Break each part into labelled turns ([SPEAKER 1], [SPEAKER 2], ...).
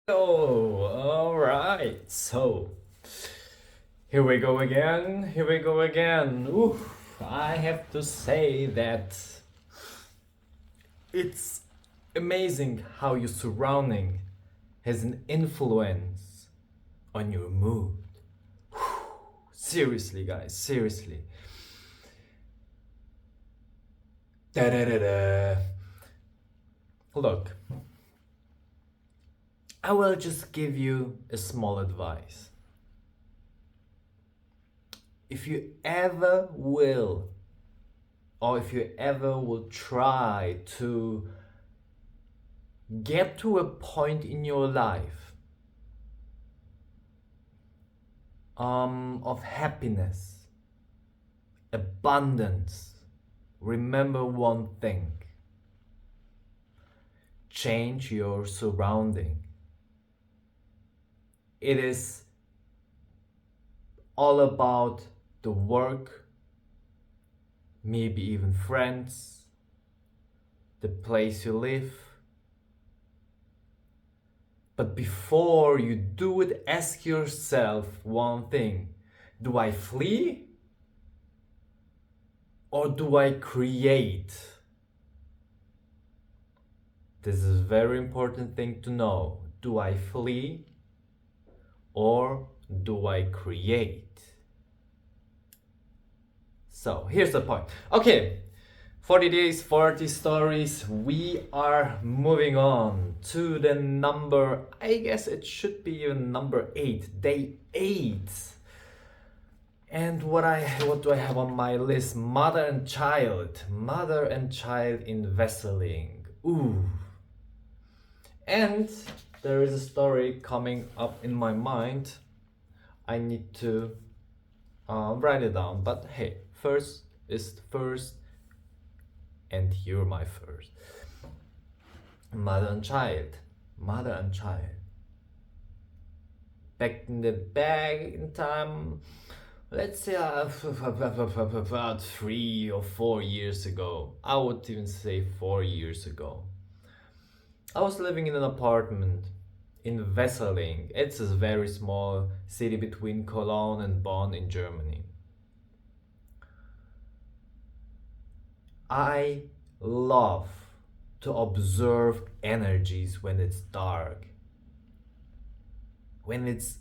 [SPEAKER 1] Oh, all right. So here we go again. Here we go again. Oof, I have to say that it's amazing how your surrounding has an influence on your mood. Seriously, guys, seriously. Da da da da. Look, I will just give you a small advice. If you ever will, or if you ever will try to get to a point in your life of happiness, abundance, remember one thing: change your surrounding. It is all about the work, maybe even friends, the place you live. But before you do it, ask yourself one thing: do I flee or do I create? This is a very important thing to know. Do I flee or do I create? So here's the point. Okay, 40 days, 40 stories. We are moving on to the number, I guess it should be even number 8, day 8. And what do I have on my list? Mother and child in vesseling. Ooh. And there is a story coming up in my mind. I need to write it down. But hey, first is first, and you're my first. Mother and child. Mother and child. Back in time, let's say about 3 or 4 years ago. I would even say 4 years ago. I was living in an apartment in Wesseling. It's a very small city between Cologne and Bonn in Germany. I love to observe energies when it's dark. When it's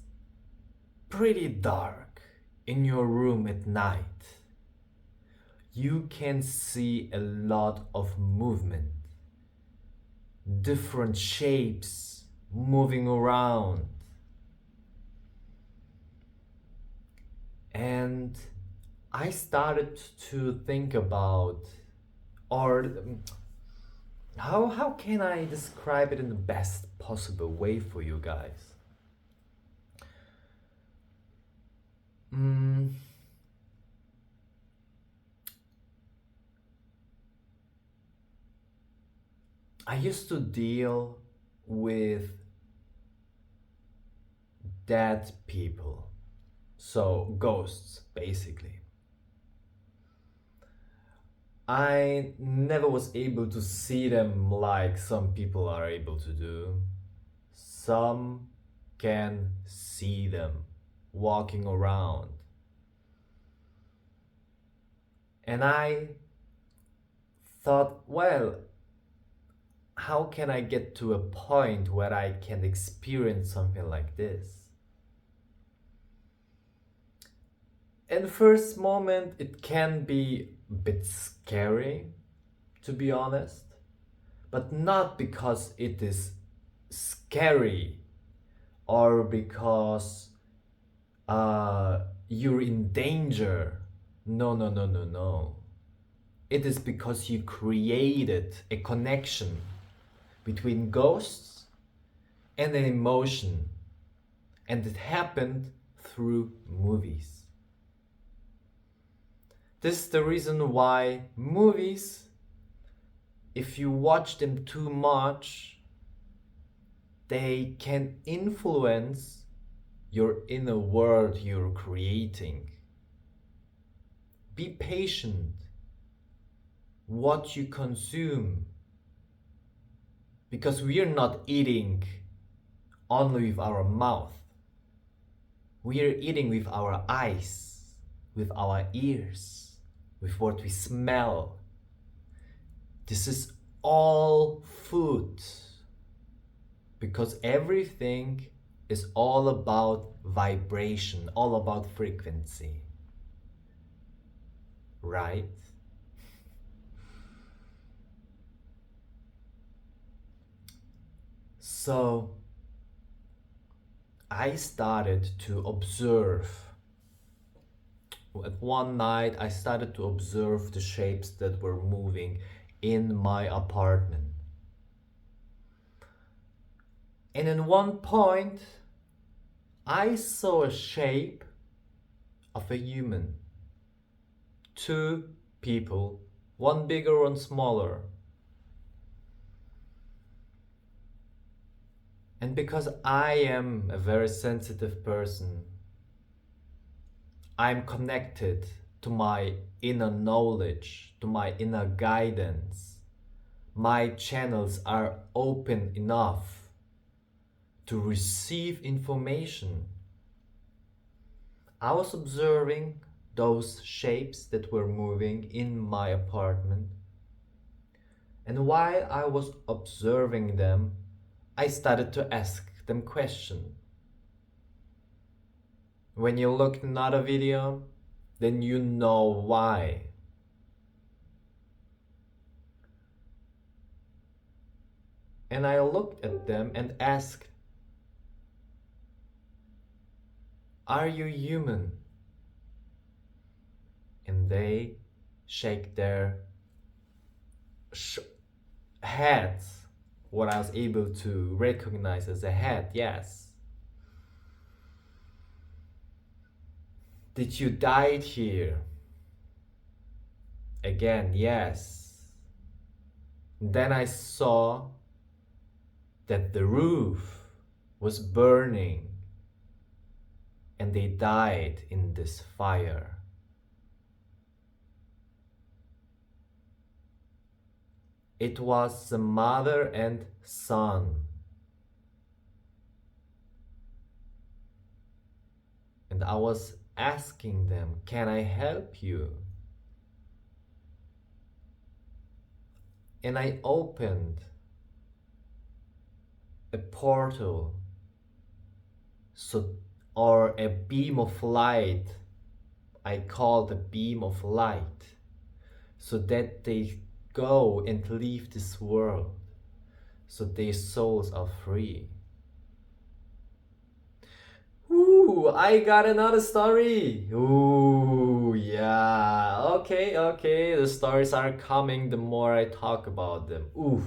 [SPEAKER 1] pretty dark in your room at night, you can see a lot of movement, different shapes moving around. And I started to think about, or how can I describe it in the best possible way for you guys? I used to deal with dead people, so ghosts basically. I never was able to see them like some people are able to do. Some can see them walking around. And I thought, well, how can I get to a point where I can experience something like this? In the first moment, it can be a bit scary, to be honest, but not because it is scary or because you're in danger. No, no, no, no, no. It is because you created a connection between ghosts and an emotion, and it happened through movies. This is the reason why movies, if you watch them too much, they can influence your inner world you're creating. Be patient what you consume, because we are not eating only with our mouth. We are eating with our eyes, with our ears, with what we smell. This is all food. Because everything is all about vibration, all about frequency. Right? So I started to observe. At one night, I started to observe the shapes that were moving in my apartment. And in one point, I saw a shape of a human. Two people, one bigger, one smaller. And because I am a very sensitive person, I'm connected to my inner knowledge, to my inner guidance. My channels are open enough to receive information. I was observing those shapes that were moving in my apartment. And while I was observing them, I started to ask them questions. When you look at another video, then you know why. And I looked at them and asked, "Are you human?" And they shake their heads, what I was able to recognize as a head, yes. Did you die here? Again, yes. Then I saw that the roof was burning and they died in this fire. It was the mother and son. And I was asking them, "Can I help you?" And I opened a portal, or a beam of light. I called a beam of light, so that they go and leave this world, so their souls are free. Ooh, I got another story. Ooh, yeah. Okay. The stories are coming the more I talk about them. Ooh.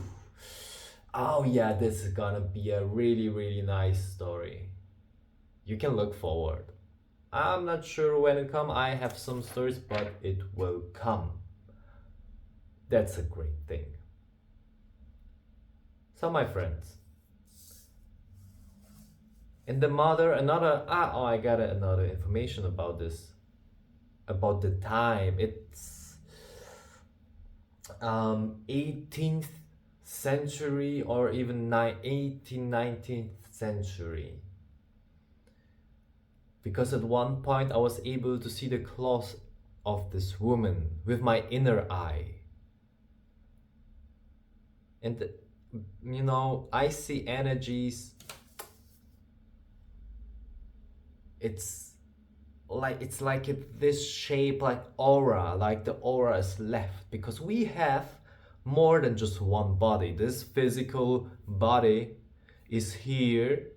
[SPEAKER 1] Oh yeah, this is gonna be a really, really nice story. You can look forward. I'm not sure when it come. I have some stories, but it will come. That's a great thing. So my friends, and the mother, I got another information about this, about the time. It's 18th century or even 18th, 19th century. Because at one point I was able to see the clothes of this woman with my inner eye. And you know, I see energies. It's like this shape, like aura, like the aura is left, because we have more than just one body. This physical body is here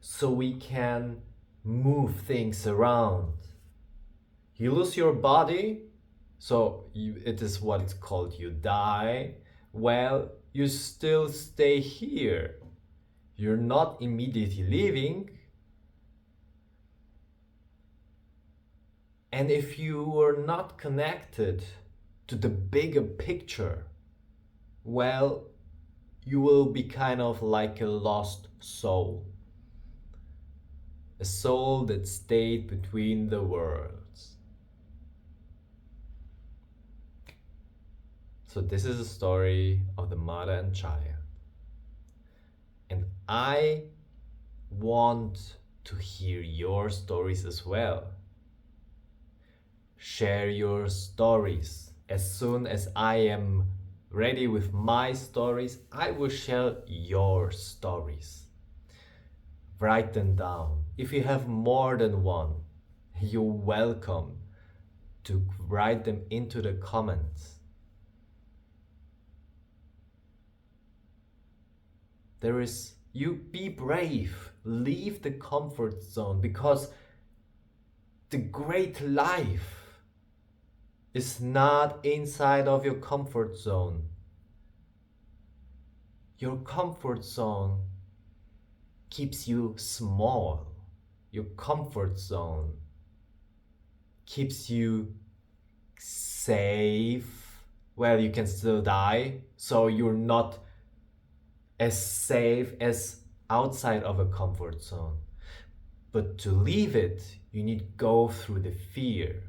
[SPEAKER 1] so we can move things around. You lose your body, so it is what it's called, you die. Well, you still stay here. You're not immediately leaving. And if you are not connected to the bigger picture, well, you will be kind of like a lost soul. A soul that stayed between the worlds. So this is a story of the mother and child. And I want to hear your stories as well. Share your stories. As soon as I am ready with my stories, I will share your stories. Write them down. If you have more than one, you're welcome to write them into the comments. You be brave, leave the comfort zone, because the great life is not inside of your comfort zone. Your comfort zone keeps you small. Your comfort zone keeps you safe. Well, you can still die, so you're not as safe as outside of a comfort zone. But to leave it, you need to go through the fear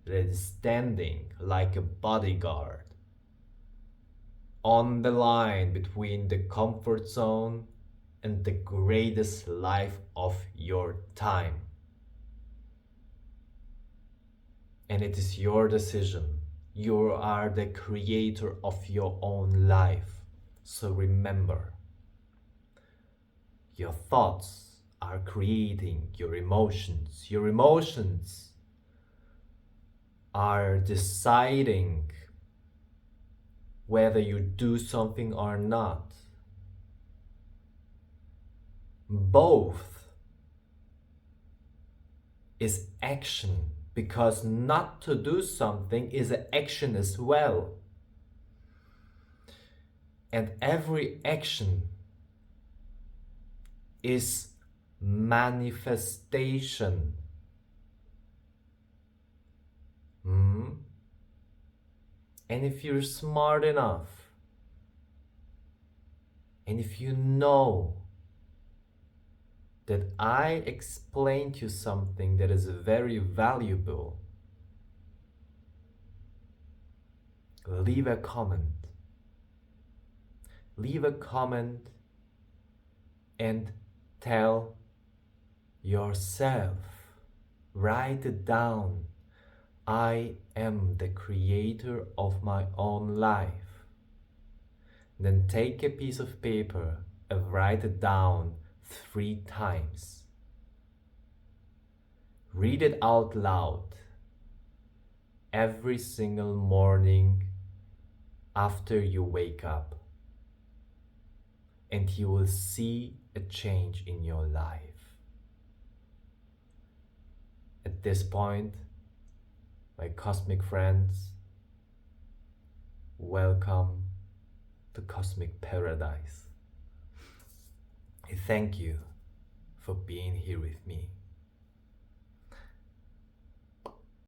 [SPEAKER 1] that is standing like a bodyguard on the line between the comfort zone and the greatest life of your time. And it is your decision. You are the creator of your own life. So remember, your thoughts are creating your emotions. Your emotions are deciding whether you do something or not. Both is action, because not to do something is an action as well. And every action is manifestation. And if you're smart enough, and if you know that I explained you something that is very valuable, leave a comment. Leave a comment and tell yourself, write it down. I am the creator of my own life. Then take a piece of paper and write it down 3 times. Read it out loud every single morning after you wake up, and you will see a change in your life. At this point, my cosmic friends, welcome to Cosmic Paradise. I thank you for being here with me.